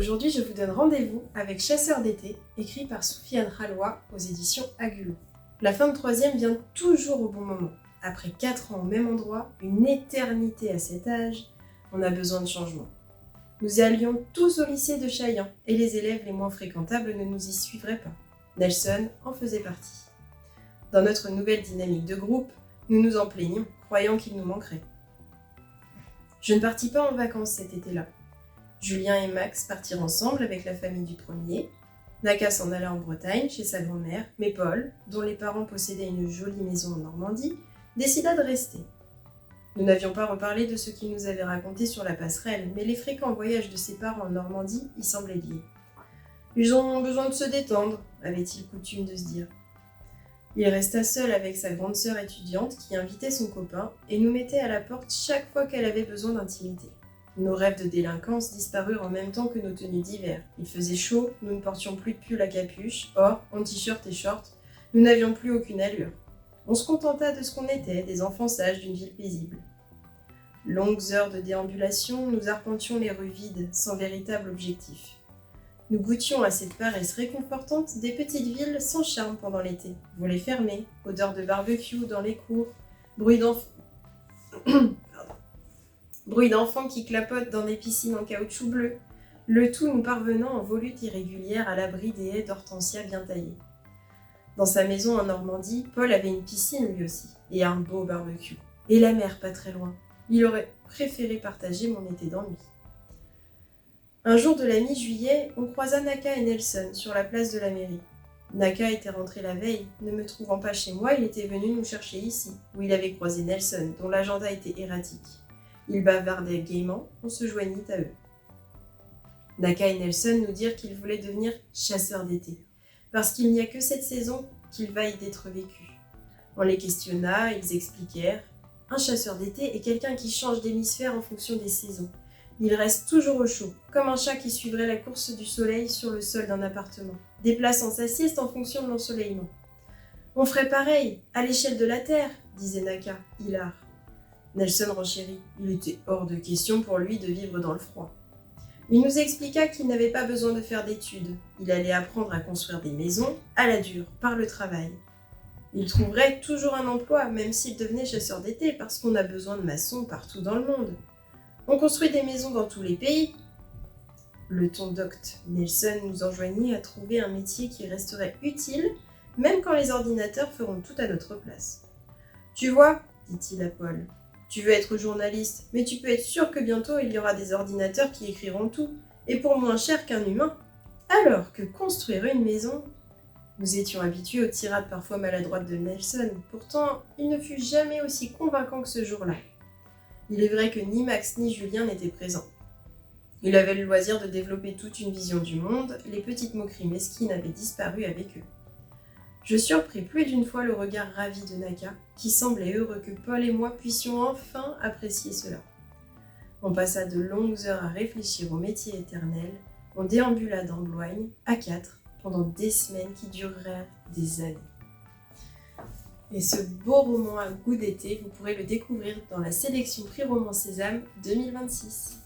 Aujourd'hui, je vous donne rendez-vous avec Chasseurs d'été, écrit par Soufiane Ralois aux éditions Agulon. La fin de troisième vient toujours au bon moment. Après 4 ans au même endroit, une éternité à cet âge, on a besoin de changement. Nous allions tous au lycée de Chaillan, et les élèves les moins fréquentables ne nous y suivraient pas. Nelson en faisait partie. Dans notre nouvelle dynamique de groupe, nous nous en plaignions, croyant qu'il nous manquerait. Je ne partis pas en vacances cet été-là. Julien et Max partirent ensemble avec la famille du premier. Naka s'en alla en Bretagne, chez sa grand-mère, mais Paul, dont les parents possédaient une jolie maison en Normandie, décida de rester. Nous n'avions pas reparlé de ce qu'il nous avait raconté sur la passerelle, mais les fréquents voyages de ses parents en Normandie y semblaient liés. Ils ont besoin de se détendre, avait-il coutume de se dire. Il resta seul avec sa grande sœur étudiante qui invitait son copain et nous mettait à la porte chaque fois qu'elle avait besoin d'intimité. Nos rêves de délinquance disparurent en même temps que nos tenues d'hiver. Il faisait chaud, nous ne portions plus de pull à capuche, or, en t-shirt et short, nous n'avions plus aucune allure. On se contenta de ce qu'on était, des enfants sages d'une ville paisible. Longues heures de déambulation, nous arpentions les rues vides, sans véritable objectif. Nous goûtions à cette paresse réconfortante des petites villes sans charme pendant l'été. Volets fermés, odeur de barbecue dans les cours, bruit d'enfants qui clapotent dans des piscines en caoutchouc bleu, le tout nous parvenant en volutes irrégulières à l'abri des haies d'hortensia bien taillées. Dans sa maison en Normandie, Paul avait une piscine lui aussi, et un beau barbecue. Et la mer pas très loin. Il aurait préféré partager mon été d'ennui. Un jour de la mi-juillet, on croisa Naka et Nelson sur la place de la mairie. Naka était rentré la veille. Ne me trouvant pas chez moi, il était venu nous chercher ici, où il avait croisé Nelson, dont l'agenda était erratique. Ils bavardaient gaiement, on se joignit à eux. Naka et Nelson nous dirent qu'ils voulaient devenir chasseurs d'été, parce qu'il n'y a que cette saison qu'il vaille d'être vécu. On les questionna, ils expliquèrent. Un chasseur d'été est quelqu'un qui change d'hémisphère en fonction des saisons. Il reste toujours au chaud, comme un chat qui suivrait la course du soleil sur le sol d'un appartement, déplaçant sa sieste en fonction de l'ensoleillement. « On ferait pareil, à l'échelle de la Terre, » disait Naka, hilar. Nelson renchérit. Il était hors de question pour lui de vivre dans le froid. Il nous expliqua qu'il n'avait pas besoin de faire d'études. Il allait apprendre à construire des maisons, à la dure, par le travail. Il trouverait toujours un emploi, même s'il devenait chasseur d'été, parce qu'on a besoin de maçons partout dans le monde. On construit des maisons dans tous les pays. Le ton docte, Nelson nous enjoignit à trouver un métier qui resterait utile, même quand les ordinateurs feront tout à notre place. « Tu vois, dit-il à Paul, tu veux être journaliste, mais tu peux être sûr que bientôt il y aura des ordinateurs qui écriront tout, et pour moins cher qu'un humain. Alors que construire une maison... » Nous étions habitués aux tirades parfois maladroites de Nelson, pourtant il ne fut jamais aussi convaincant que ce jour-là. Il est vrai que ni Max ni Julien n'étaient présents. Il avait le loisir de développer toute une vision du monde, les petites moqueries mesquines avaient disparu avec eux. Je surpris plus d'une fois le regard ravi de Naka, qui semblait heureux que Paul et moi puissions enfin apprécier cela. On passa de longues heures à réfléchir au métier éternel, on déambula dans Bloigne, à 4, pendant des semaines qui durèrent des années. Et ce beau roman à goût d'été, vous pourrez le découvrir dans la sélection Prix Roman Sésame 2026.